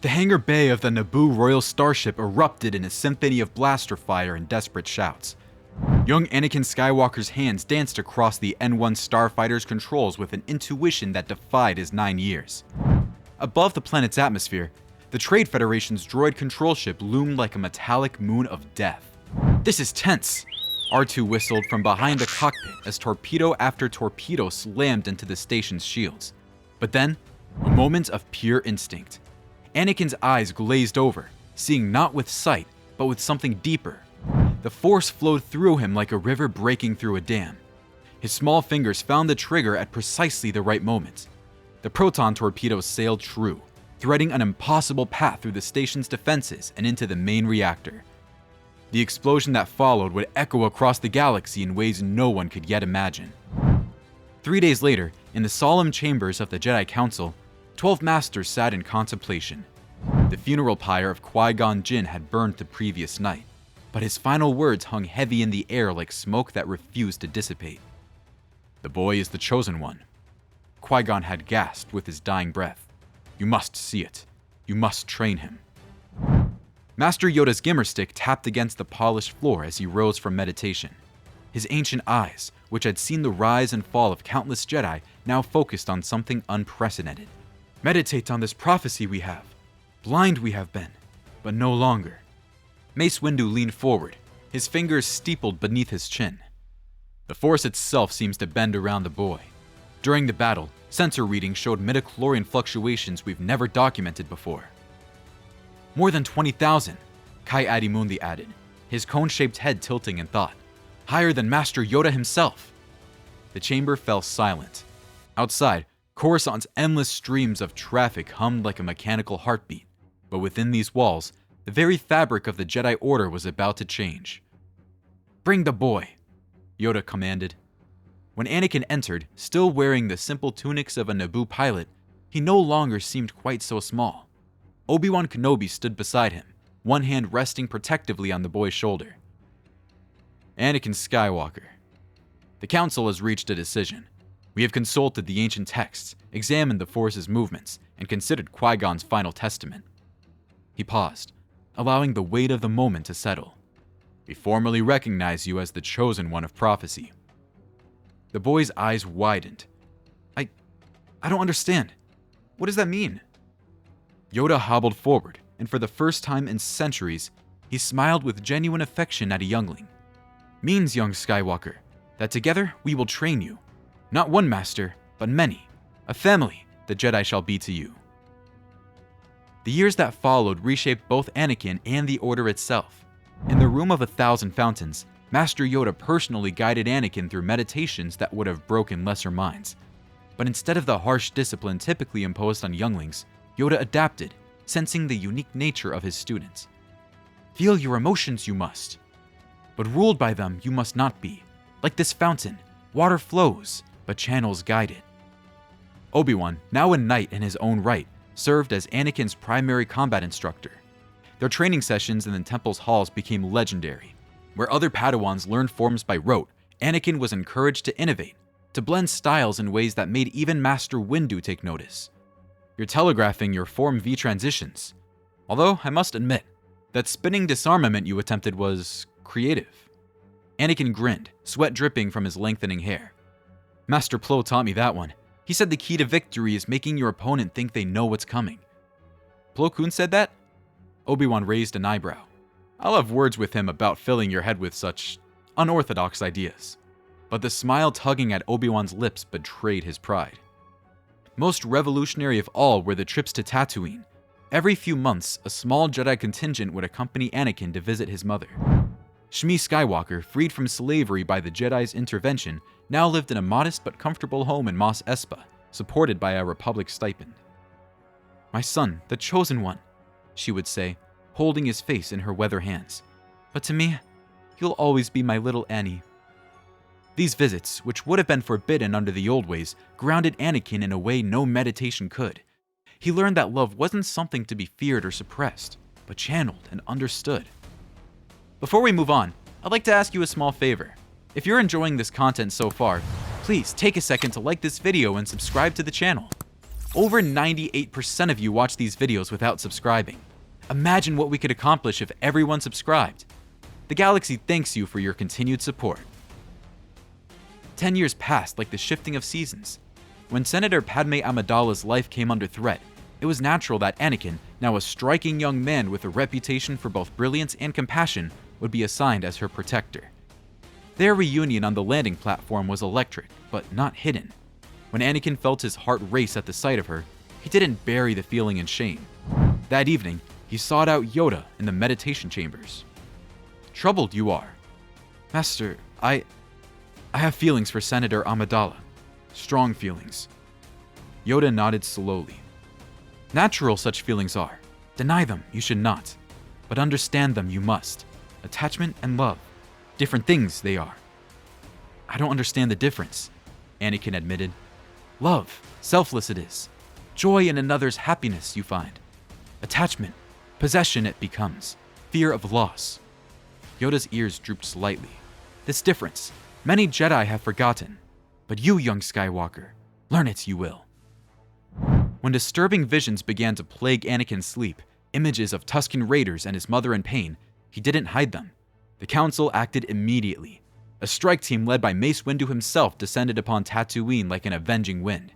The hangar bay of the Naboo royal starship erupted in a symphony of blaster fire and desperate shouts. Young Anakin Skywalker's hands danced across the N-1 starfighter's controls with an intuition that defied his 9 years. Above the planet's atmosphere, the Trade Federation's droid control ship loomed like a metallic moon of death. "This is tense," R2 whistled from behind the cockpit as torpedo after torpedo slammed into the station's shields. But then, a moment of pure instinct. Anakin's eyes glazed over, seeing not with sight, but with something deeper. The Force flowed through him like a river breaking through a dam. His small fingers found the trigger at precisely the right moment. The proton torpedo sailed true, threading an impossible path through the station's defenses and into the main reactor. The explosion that followed would echo across the galaxy in ways no one could yet imagine. 3 days later, in the solemn chambers of the Jedi Council, 12 Masters sat in contemplation. The funeral pyre of Qui-Gon Jinn had burned the previous night, but his final words hung heavy in the air like smoke that refused to dissipate. "The boy is the chosen one," Qui-Gon had gasped with his dying breath. "You must see it. You must train him." Master Yoda's gimmer stick tapped against the polished floor as he rose from meditation. His ancient eyes, which had seen the rise and fall of countless Jedi, now focused on something unprecedented. "Meditate on this prophecy we have. Blind we have been, but no longer." Mace Windu leaned forward, his fingers steepled beneath his chin. "The Force itself seems to bend around the boy. During the battle, sensor readings showed midichlorian fluctuations we've never documented before." "More than 20,000, Kai Adimundi added, his cone-shaped head tilting in thought. "Higher than Master Yoda himself." The chamber fell silent. Outside, Coruscant's endless streams of traffic hummed like a mechanical heartbeat, but within these walls, the very fabric of the Jedi Order was about to change. "Bring the boy," Yoda commanded. When Anakin entered, still wearing the simple tunics of a Naboo pilot, he no longer seemed quite so small. Obi-Wan Kenobi stood beside him, one hand resting protectively on the boy's shoulder. "Anakin Skywalker, the Council has reached a decision. We have consulted the ancient texts, examined the Force's movements, and considered Qui-Gon's final testament." He paused, allowing the weight of the moment to settle. "We formally recognize you as the chosen one of prophecy." The boy's eyes widened. I don't understand. What does that mean?" Yoda hobbled forward, and for the first time in centuries, he smiled with genuine affection at a youngling. "Means, young Skywalker, that together we will train you. Not one master, but many. A family the Jedi shall be to you." The years that followed reshaped both Anakin and the Order itself. In the Room of 1,000 Fountains, Master Yoda personally guided Anakin through meditations that would have broken lesser minds. But instead of the harsh discipline typically imposed on younglings, Yoda adapted, sensing the unique nature of his students. "Feel your emotions you must, but ruled by them you must not be. Like this fountain, water flows, but channels guide it." Obi-Wan, now a knight in his own right, served as Anakin's primary combat instructor. Their training sessions in the temple's halls became legendary. Where other Padawans learned forms by rote, Anakin was encouraged to innovate, to blend styles in ways that made even Master Windu take notice. "You're telegraphing your Form V transitions. Although, I must admit, that spinning disarmament you attempted was creative." Anakin grinned, sweat dripping from his lengthening hair. "Master Plo taught me that one. He said the key to victory is making your opponent think they know what's coming." "Plo Koon said that?" Obi-Wan raised an eyebrow. "I'll have words with him about filling your head with such unorthodox ideas." But the smile tugging at Obi-Wan's lips betrayed his pride. Most revolutionary of all were the trips to Tatooine. Every few months, a small Jedi contingent would accompany Anakin to visit his mother. Shmi Skywalker, freed from slavery by the Jedi's intervention, now lived in a modest but comfortable home in Mos Espa, supported by a Republic stipend. "My son, the chosen one," she would say, holding his face in her weather hands. "But to me, you'll always be my little Annie." These visits, which would have been forbidden under the old ways, grounded Anakin in a way no meditation could. He learned that love wasn't something to be feared or suppressed, but channeled and understood. Before we move on, I'd like to ask you a small favor. If you're enjoying this content so far, please take a second to like this video and subscribe to the channel. Over 98% of you watch these videos without subscribing. Imagine what we could accomplish if everyone subscribed. The galaxy thanks you for your continued support. 10 years passed like the shifting of seasons. When Senator Padme Amidala's life came under threat, it was natural that Anakin, now a striking young man with a reputation for both brilliance and compassion, would be assigned as her protector. Their reunion on the landing platform was electric, but not hidden. When Anakin felt his heart race at the sight of her, he didn't bury the feeling in shame. That evening, he sought out Yoda in the meditation chambers. "Troubled you are." "Master, I have feelings for Senator Amidala. Strong feelings." Yoda nodded slowly. "Natural such feelings are. Deny them you should not, but understand them you must. Attachment and love. Different things they are." "I don't understand the difference," Anakin admitted. "Love, selfless it is. Joy in another's happiness you find. Attachment, possession it becomes. Fear of loss." Yoda's ears drooped slightly. "This difference, many Jedi have forgotten. But you, young Skywalker, learn it you will." When disturbing visions began to plague Anakin's sleep, images of Tusken Raiders and his mother in pain, he didn't hide them. The Council acted immediately. A strike team led by Mace Windu himself descended upon Tatooine like an avenging wind.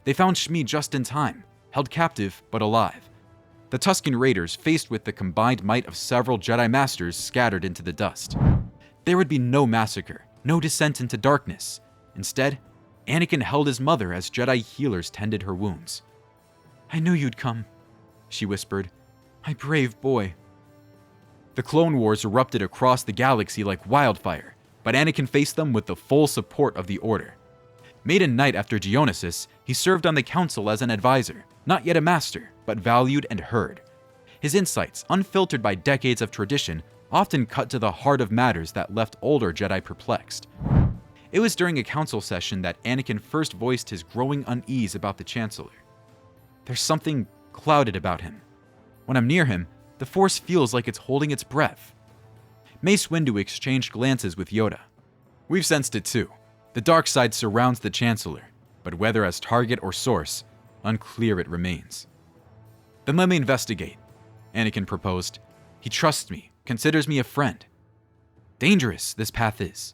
They found Shmi just in time, held captive but alive. The Tusken Raiders, faced with the combined might of several Jedi Masters, scattered into the dust. There would be no massacre, no descent into darkness. Instead, Anakin held his mother as Jedi healers tended her wounds. "I knew you'd come," she whispered. "My brave boy." The Clone Wars erupted across the galaxy like wildfire, but Anakin faced them with the full support of the Order. Made a knight after Geonosis, he served on the Council as an advisor, not yet a master, but valued and heard. His insights, unfiltered by decades of tradition, often cut to the heart of matters that left older Jedi perplexed. It was during a council session that Anakin first voiced his growing unease about the Chancellor. "There's something clouded about him. When I'm near him, the Force feels like it's holding its breath." Mace Windu exchanged glances with Yoda. "We've sensed it too. The dark side surrounds the Chancellor, but whether as target or source, unclear it remains." "Then let me investigate," Anakin proposed. "He trusts me, considers me a friend." "Dangerous, this path is,"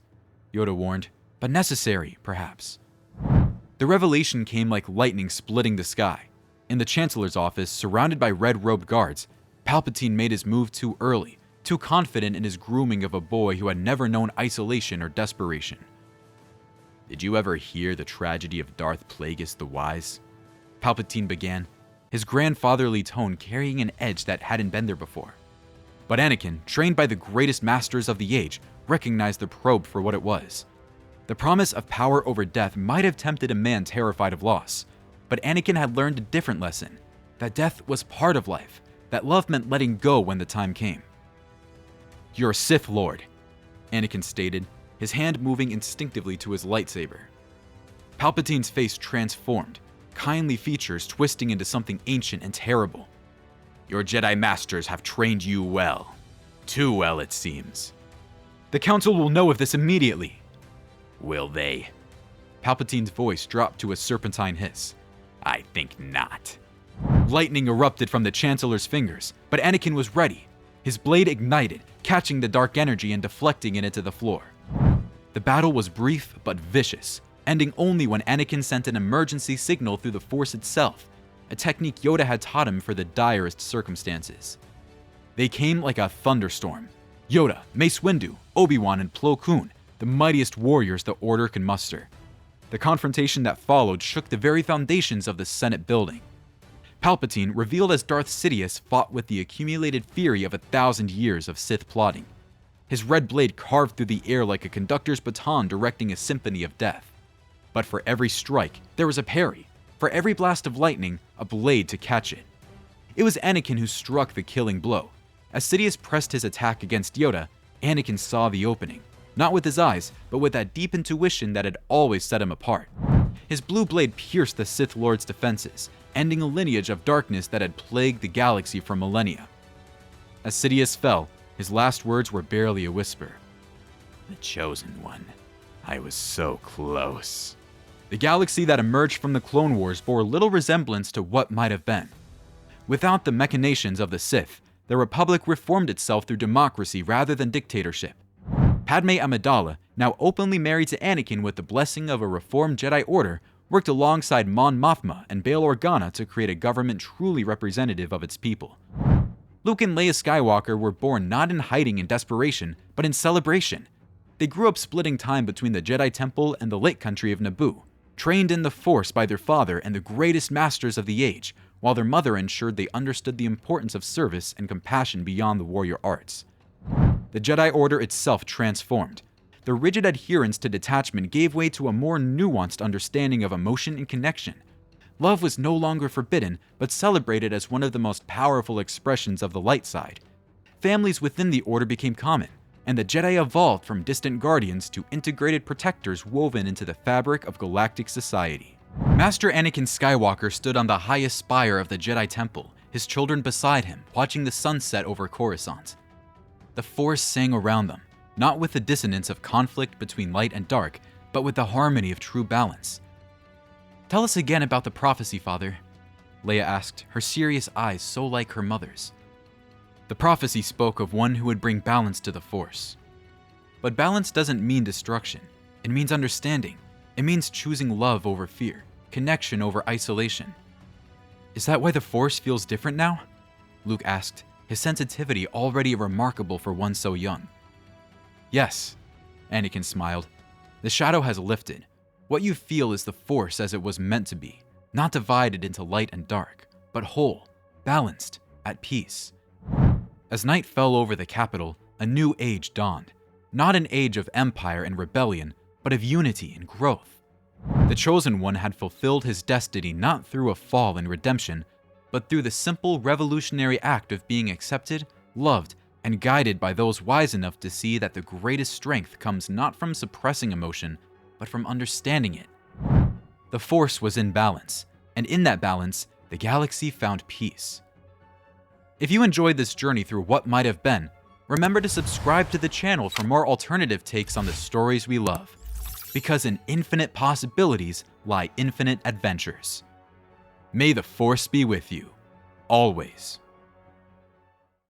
Yoda warned, "but necessary, perhaps." The revelation came like lightning splitting the sky. In the Chancellor's office, surrounded by red-robed guards, Palpatine made his move too early, too confident in his grooming of a boy who had never known isolation or desperation. "Did you ever hear the tragedy of Darth Plagueis the Wise?" Palpatine began, his grandfatherly tone carrying an edge that hadn't been there before. But Anakin, trained by the greatest masters of the age, recognized the probe for what it was. The promise of power over death might have tempted a man terrified of loss, but Anakin had learned a different lesson, that death was part of life, that love meant letting go when the time came. "You're a Sith Lord," Anakin stated, his hand moving instinctively to his lightsaber. Palpatine's face transformed, kindly features twisting into something ancient and terrible. "Your Jedi Masters have trained you well. Too well, it seems." "The Council will know of this immediately." "Will they?" Palpatine's voice dropped to a serpentine hiss. "I think not." Lightning erupted from the Chancellor's fingers, but Anakin was ready. His blade ignited, catching the dark energy and deflecting it into the floor. The battle was brief but vicious, ending only when Anakin sent an emergency signal through the Force itself, a technique Yoda had taught him for the direst circumstances. They came like a thunderstorm. Yoda, Mace Windu, Obi-Wan, and Plo Koon, the mightiest warriors the Order can muster. The confrontation that followed shook the very foundations of the Senate building. Palpatine, revealed as Darth Sidious, fought with the accumulated fury of 1,000 years of Sith plotting. His red blade carved through the air like a conductor's baton directing a symphony of death. But for every strike, there was a parry. For every blast of lightning, a blade to catch it. It was Anakin who struck the killing blow. As Sidious pressed his attack against Yoda, Anakin saw the opening. Not with his eyes, but with that deep intuition that had always set him apart. His blue blade pierced the Sith Lord's defenses, ending a lineage of darkness that had plagued the galaxy for millennia. As Sidious fell, his last words were barely a whisper. "The Chosen One. I was so close." The galaxy that emerged from the Clone Wars bore little resemblance to what might have been. Without the machinations of the Sith, the Republic reformed itself through democracy rather than dictatorship. Padme Amidala, now openly married to Anakin with the blessing of a reformed Jedi Order, worked alongside Mon Mothma and Bail Organa to create a government truly representative of its people. Luke and Leia Skywalker were born not in hiding and desperation, but in celebration. They grew up splitting time between the Jedi Temple and the Lake Country of Naboo, trained in the Force by their father and the greatest masters of the age, while their mother ensured they understood the importance of service and compassion beyond the warrior arts. The Jedi Order itself transformed. The rigid adherence to detachment gave way to a more nuanced understanding of emotion and connection. Love was no longer forbidden, but celebrated as one of the most powerful expressions of the light side. Families within the Order became common, and the Jedi evolved from distant guardians to integrated protectors woven into the fabric of galactic society. Master Anakin Skywalker stood on the highest spire of the Jedi Temple, his children beside him, watching the sunset over Coruscant. The Force sang around them, not with the dissonance of conflict between light and dark, but with the harmony of true balance. "Tell us again about the prophecy, Father," Leia asked, her serious eyes so like her mother's. The prophecy spoke of one who would bring balance to the Force. But balance doesn't mean destruction. It means understanding. It means choosing love over fear, connection over isolation. "Is that why the Force feels different now?" Luke asked, his sensitivity already remarkable for one so young. "Yes," Anakin smiled. "The shadow has lifted. What you feel is the Force as it was meant to be, not divided into light and dark, but whole, balanced, at peace." As night fell over the capital, a new age dawned. Not an age of empire and rebellion, but of unity and growth. The Chosen One had fulfilled his destiny not through a fall and redemption, but through the simple revolutionary act of being accepted, loved, and guided by those wise enough to see that the greatest strength comes not from suppressing emotion, but from understanding it. The Force was in balance, and in that balance, the galaxy found peace. If you enjoyed this journey through what might have been, remember to subscribe to the channel for more alternative takes on the stories we love. Because in infinite possibilities lie infinite adventures. May the Force be with you, always.